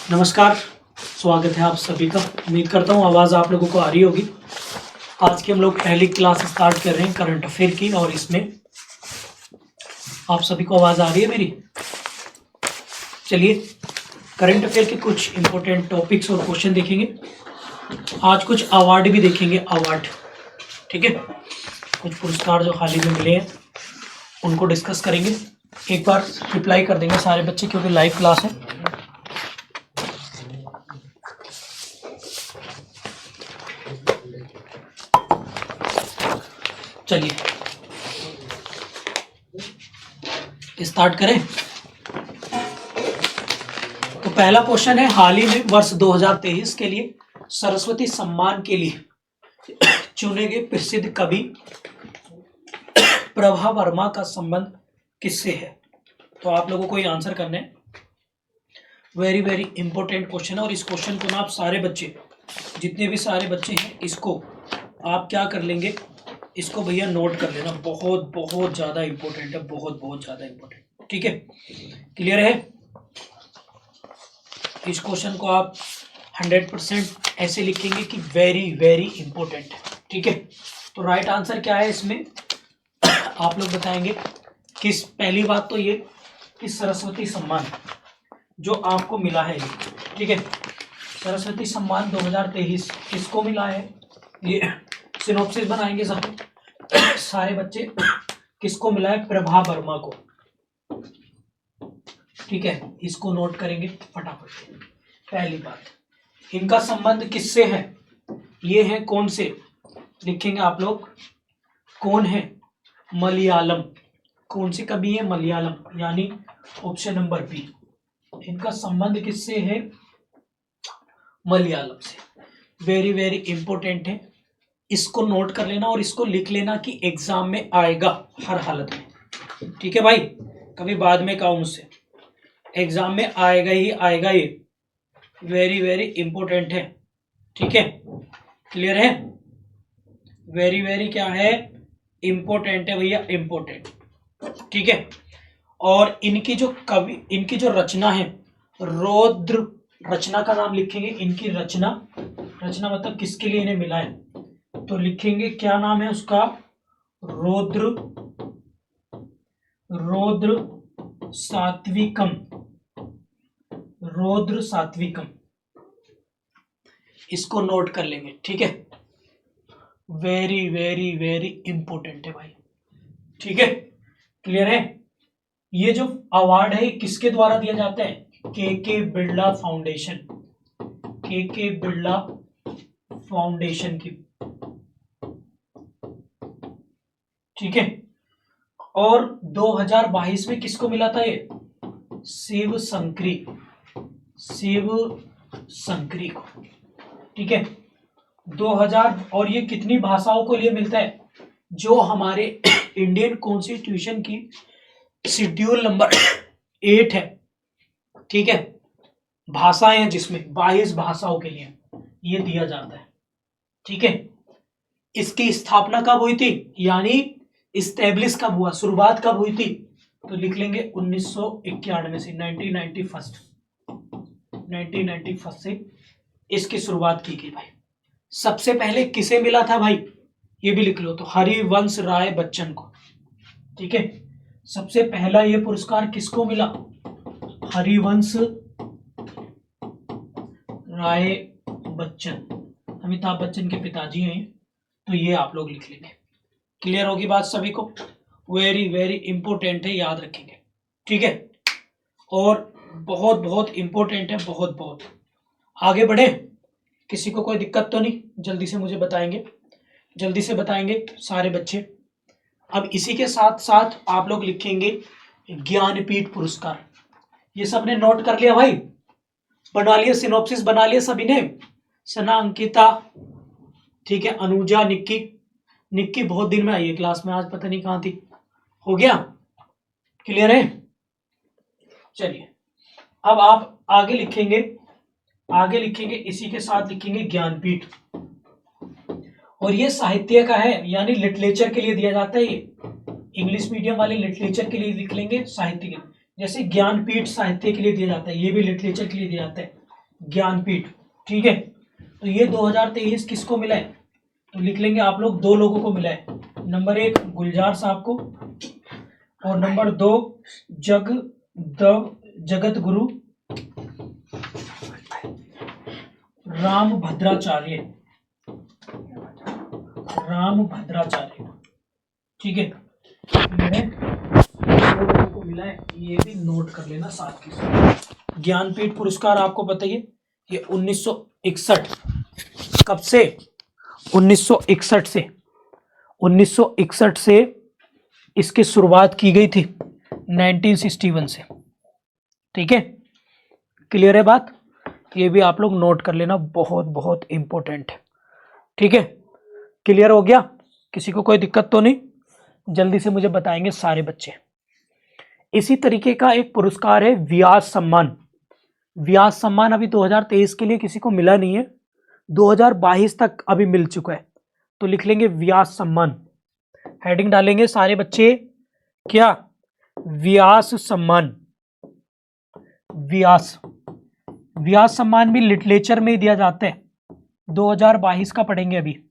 नमस्कार, स्वागत है आप सभी का। उम्मीद करता हूँ आवाज़ आप लोगों को आ रही होगी। आज की हम लोग पहली क्लास स्टार्ट कर रहे हैं करंट अफेयर की, और इसमें आप सभी को आवाज़ आ रही है मेरी? चलिए करंट अफेयर के कुछ इंपॉर्टेंट टॉपिक्स और क्वेश्चन देखेंगे। आज कुछ अवार्ड भी देखेंगे, अवार्ड, ठीक है। कुछ पुरस्कार जो हाल ही में मिले हैं उनको डिस्कस करेंगे। एक बार रिप्लाई कर देंगे सारे बच्चे क्योंकि लाइव क्लास है। चलिए स्टार्ट करें। तो पहला क्वेश्चन है, हाल ही में वर्ष 2023 के लिए सरस्वती सम्मान के लिए चुने गए प्रसिद्ध कवि प्रभा वर्मा का संबंध किससे है? तो आप लोगों को ये आंसर करना है। वेरी वेरी इंपॉर्टेंट क्वेश्चन है, और इस क्वेश्चन को ना आप सारे बच्चे, जितने भी सारे बच्चे हैं, इसको आप क्या कर लेंगे, इसको भैया नोट कर लेना। बहुत बहुत ज़्यादा इंपॉर्टेंट है, बहुत बहुत ज़्यादा इंपॉर्टेंट, ठीक है। क्लियर है? इस क्वेश्चन को आप 100% ऐसे लिखेंगे कि वेरी वेरी इंपॉर्टेंट है, ठीक है। तो राइट आंसर क्या है इसमें आप लोग बताएंगे। किस, पहली बात तो ये कि सरस्वती सम्मान जो आपको मिला है, ठीक है, सरस्वती सम्मान 2023 किसको मिला है, ये सिनॉप्सिस बनाएंगे सब सारे बच्चे। किसको मिला है? प्रभा वर्मा को, ठीक है। इसको नोट करेंगे फटाफट। पहली बात, इनका संबंध किससे है? ये है कौन से, लिखेंगे आप लोग, कौन है? मलयालम। कौन से कवि है? मलयालम, यानी ऑप्शन नंबर बी। इनका संबंध किससे है? मलयालम से। वेरी वेरी इंपॉर्टेंट है, इसको नोट कर लेना और इसको लिख लेना कि एग्जाम में आएगा हर हालत में, ठीक है भाई। कभी बाद में कहो मुझसे, एग्जाम में आएगा ही आएगा, ये वेरी वेरी इंपॉर्टेंट है, ठीक है। क्लियर है? वेरी वेरी क्या है? इंपॉर्टेंट है भैया, इंपॉर्टेंट, ठीक है। और इनकी जो कवि, इनकी जो रचना है, रौद्र रचना का नाम लिखेंगे। इनकी रचना, रचना मतलब किसके लिए इन्हें मिला है, तो लिखेंगे क्या नाम है उसका? रौद्र, रौद्र सात्विकम, रौद्र सात्विकम। इसको नोट कर लेंगे, ठीक है। वेरी वेरी वेरी इंपॉर्टेंट है भाई, ठीक है। क्लियर है? ये जो अवार्ड है किसके द्वारा दिया जाता है? के बिरला फाउंडेशन, के बिरला फाउंडेशन की, ठीक है। और 2022 में किसको मिला था ये? शिव शंकरी, शिव शंकरी को, ठीक है। 2000, और ये कितनी भाषाओं को लिए मिलता है? जो हमारे इंडियन कॉन्स्टिट्यूशन की शेड्यूल नंबर 8 है, ठीक है, भाषाएं हैं जिसमें 22 भाषाओं के लिए ये दिया जाता है, ठीक है। इसकी स्थापना कब हुई थी, यानी इस्टेब्लिश कब हुआ, शुरुआत कब हुई थी? तो लिख लेंगे 1991 से, 1991 से इसकी शुरुआत की गई भाई। सबसे पहले किसे मिला था भाई, ये भी लिख लो, तो हरिवंश राय बच्चन को, ठीक है। सबसे पहला ये पुरस्कार किसको मिला? हरिवंश राय बच्चन, अमिताभ बच्चन के पिताजी हैं, तो ये आप लोग लिख लेंगे। क्लियर होगी बात सभी को? वेरी वेरी इंपॉर्टेंट है, याद रखेंगे, ठीक है। और बहुत बहुत इंपॉर्टेंट है, बहुत बहुत। आगे बढ़े, किसी को कोई दिक्कत तो नहीं? जल्दी से मुझे बताएंगे, जल्दी से बताएंगे सारे बच्चे। अब इसी के साथ साथ आप लोग लिखेंगे ज्ञानपीठ पुरस्कार। ये सबने नोट कर लिया भाई? बना लिया, सिनॉप्सिस बना लिया सभी ने? सना, अंकिता, ठीक है, अनुजा, निक्की, निक्की बहुत दिन में आई है क्लास में, आज पता नहीं कहाँ थी। हो गया? क्लियर है? चलिए अब आप आगे लिखेंगे, आगे लिखेंगे, इसी के साथ लिखेंगे ज्ञानपीठ। और ये साहित्य का है, यानी लिटरेचर के लिए दिया जाता है। ये इंग्लिश मीडियम वाले लिटरेचर के लिए लिख लेंगे, साहित्य के, जैसे ज्ञानपीठ साहित्य के लिए दिया जाता है, ये भी लिटरेचर के लिए दिया जाता है। ज्ञानपीठ। ठीक है, तो ये 2023 किसको मिला है, तो लिख लेंगे आप लोग, दो लोगों को मिला है। नंबर 1 गुलजार साहब को, और नंबर 2 जगत गुरु राम भद्राचार्य। ठीक है, मैंने दो लोगों को मिला है, ये भी नोट कर लेना साथ के साथ। ज्ञानपीठ पुरस्कार आपको बताइए, ये 1961, कब से, 1961 से इसकी शुरुआत की गई थी 1961 से। ठीक है, क्लियर है बात, ये भी आप लोग नोट कर लेना, बहुत बहुत इंपॉर्टेंट है। ठीक है, क्लियर हो गया, किसी को कोई दिक्कत तो नहीं, जल्दी से मुझे बताएंगे सारे बच्चे। इसी तरीके का एक पुरस्कार है व्यास सम्मान। व्यास सम्मान अभी 2023 के लिए किसी को मिला नहीं है, 2022 तक अभी मिल चुका है, तो लिख लेंगे व्यास सम्मान, हेडिंग डालेंगे सारे बच्चे, क्या, व्यास सम्मान। व्यास सम्मान भी लिटरेचर में ही दिया जाता है, 2022 का पढ़ेंगे अभी।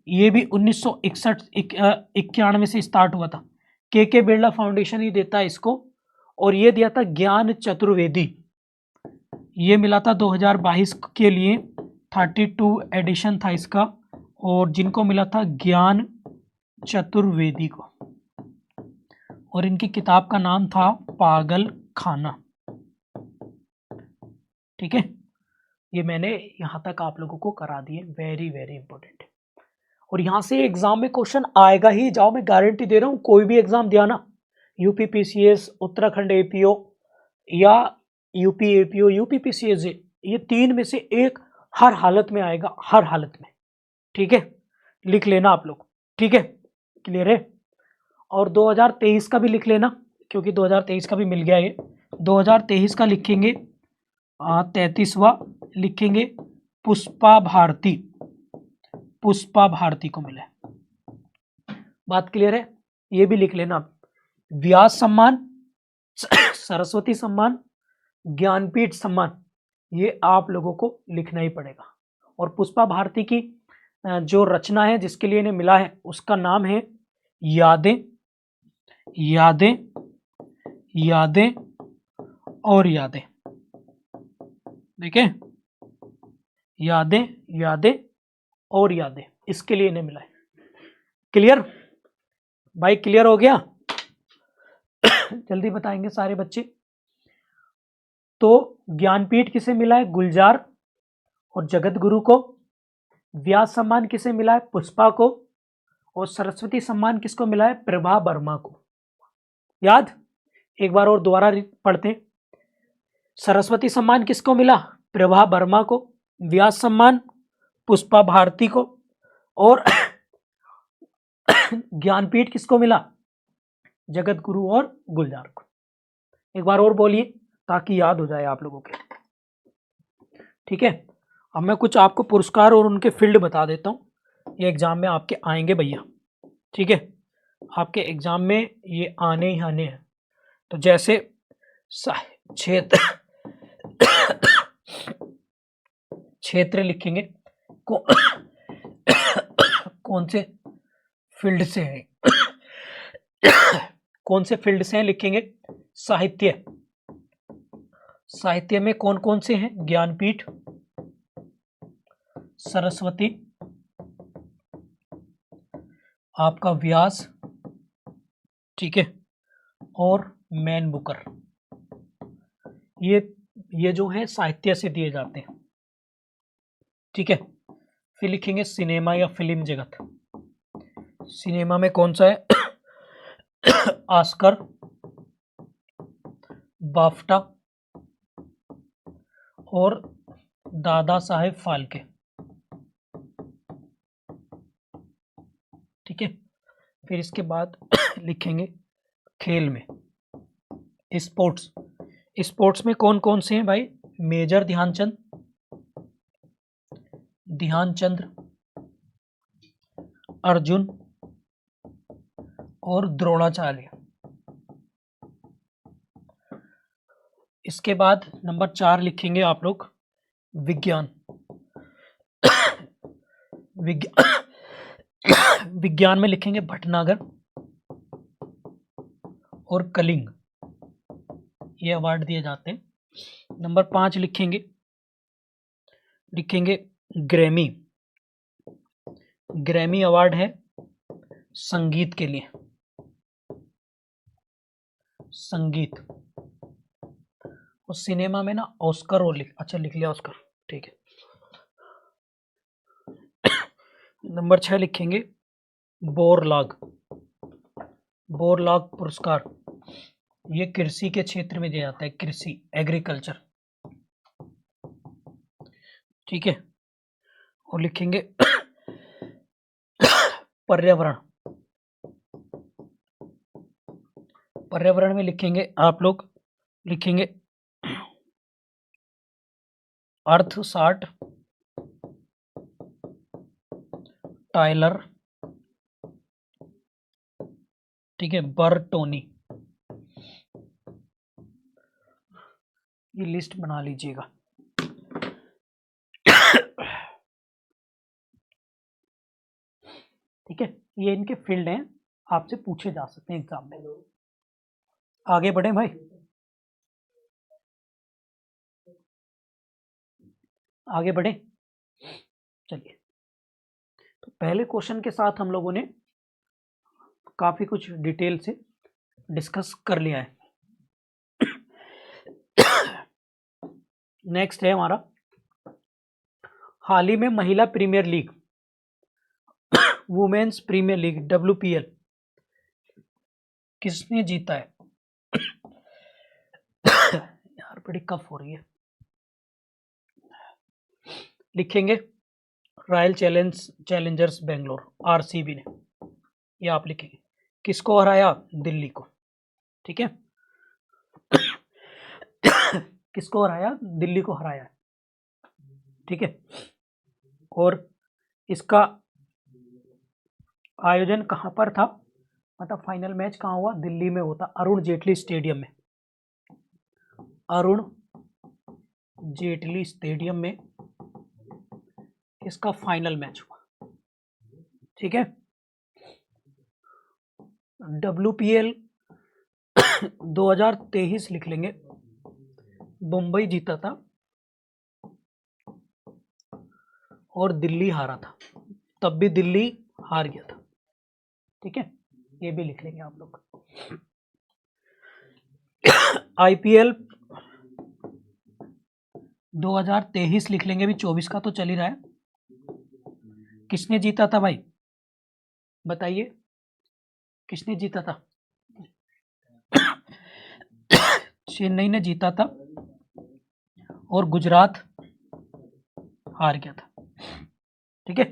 ये भी 1991 से स्टार्ट हुआ था, के बिरला फाउंडेशन ही देता है इसको, और ये दिया था ज्ञान चतुर्वेदी, ये मिला था 2022 के लिए, 32 एडिशन था इसका, और जिनको मिला था ज्ञान चतुर्वेदी को, और इनकी किताब का नाम था पागल खाना। ठीक है, ये मैंने यहां तक आप लोगों को करा दिए, वेरी वेरी इंपॉर्टेंट। और यहां से एग्जाम में क्वेश्चन आएगा ही, जाओ, मैं गारंटी दे रहा हूं, कोई भी एग्जाम दिया ना, यूपी पीसीएस, उत्तराखंड एपीओ या यूपी एपीओ, यूपी पीसीएस, ये तीन में से एक हर हालत में आएगा, हर हालत में। ठीक है, लिख लेना आप लोग। ठीक है, क्लियर है, और 2023 का भी लिख लेना, क्योंकि 2023 का भी मिल गया ये, 2023 का लिखेंगे 33वां लिखेंगे, पुष्पा भारती को मिला है। बात क्लियर है, ये भी लिख लेना। व्यास सम्मान, सरस्वती सम्मान, ज्ञानपीठ सम्मान, ये आप लोगों को लिखना ही पड़ेगा। और पुष्पा भारती की जो रचना है जिसके लिए इन्हें मिला है, उसका नाम है यादें और यादें। देखें, यादें और यादें, इसके लिए इन्हें मिला है। क्लियर भाई, क्लियर हो गया? जल्दी बताएंगे सारे बच्चे। तो ज्ञानपीठ किसे मिला है, गुलजार और जगत गुरु को। व्यास सम्मान किसे मिला है, पुष्पा को। और सरस्वती सम्मान किसको मिला है, प्रभा वर्मा को। याद, एक बार और दोबारा पढ़ते हैं। सरस्वती सम्मान किसको मिला, प्रभा वर्मा को। व्यास सम्मान पुष्पा भारती को, और ज्ञानपीठ किसको मिला, जगत गुरु और गुलजार को। एक बार और बोलिए ताकि याद हो जाए आप लोगों के। ठीक है, अब मैं कुछ आपको पुरस्कार और उनके फील्ड बता देता हूं, ये एग्जाम में आपके आएंगे भैया। ठीक है, आपके एग्जाम में ये आने ही आने हैं। तो जैसे क्षेत्र लिखेंगे, कौन से फील्ड से हैं, कौन से फील्ड से हैं लिखेंगे। साहित्य में कौन कौन से हैं, ज्ञानपीठ, सरस्वती, आपका व्यास, ठीक है, और मैन बुकर। ये जो है साहित्य से दिए जाते हैं। ठीक है, फिर लिखेंगे सिनेमा या फिल्म जगत। सिनेमा में कौन सा है, ऑस्कर, बाफ्टा और दादा साहेब फाल्के। ठीक है, फिर इसके बाद लिखेंगे खेल में, स्पोर्ट्स में कौन कौन से हैं भाई, मेजर ध्यानचंद्र, अर्जुन और द्रोणाचार्य। इसके बाद नंबर 4 लिखेंगे आप लोग विज्ञान विज्ञान में लिखेंगे भटनागर और कलिंग, ये अवार्ड दिए जाते हैं। नंबर 5 लिखेंगे ग्रैमी। ग्रैमी अवार्ड है संगीत के लिए, संगीत। और सिनेमा में ना ऑस्कर और लिख लिया ऑस्कर, ठीक है। नंबर 6 लिखेंगे बोरलाग पुरस्कार, ये कृषि के क्षेत्र में दिया जाता है, कृषि एग्रीकल्चर, ठीक है। और लिखेंगे पर्यावरण में लिखेंगे आप लोग, लिखेंगे अर्थशाट टाइलर, ठीक है, बर्टोनी, ये लिस्ट बना लीजिएगा। ठीक है, ये इनके फील्ड हैं, आपसे पूछे जा सकते हैं एग्जाम में। आगे बढ़े भाई, आगे बढ़े, चलिए। तो पहले क्वेश्चन के साथ हम लोगों ने काफी कुछ डिटेल से डिस्कस कर लिया है। नेक्स्ट है हमारा, हाल ही में महिला premier league, women's premier league WPL किसने जीता है? यार बड़ी कफ हो रही है। लिखेंगे रॉयल चैलेंजर्स बेंगलोर, RCB ने, ये आप लिखेंगे। किसको हराया? दिल्ली को, ठीक है। किसको हराया? दिल्ली को हराया, ठीक है। और इसका आयोजन कहां पर था? मतलब फाइनल मैच कहां हुआ? दिल्ली में होता, अरुण जेटली स्टेडियम में, अरुण जेटली स्टेडियम में इसका फाइनल मैच हुआ, ठीक है। WPL 2023 लिख लेंगे, मुंबई जीता था और दिल्ली हारा था, तब भी दिल्ली हार गया था, ठीक है, ये भी लिख लेंगे आप लोग। IPL 2023 लिख लेंगे, अभी 24 का तो चल ही रहा है। किसने जीता था भाई, बताइए किसने जीता था? चेन्नई ने जीता था और गुजरात हार गया था, ठीक है।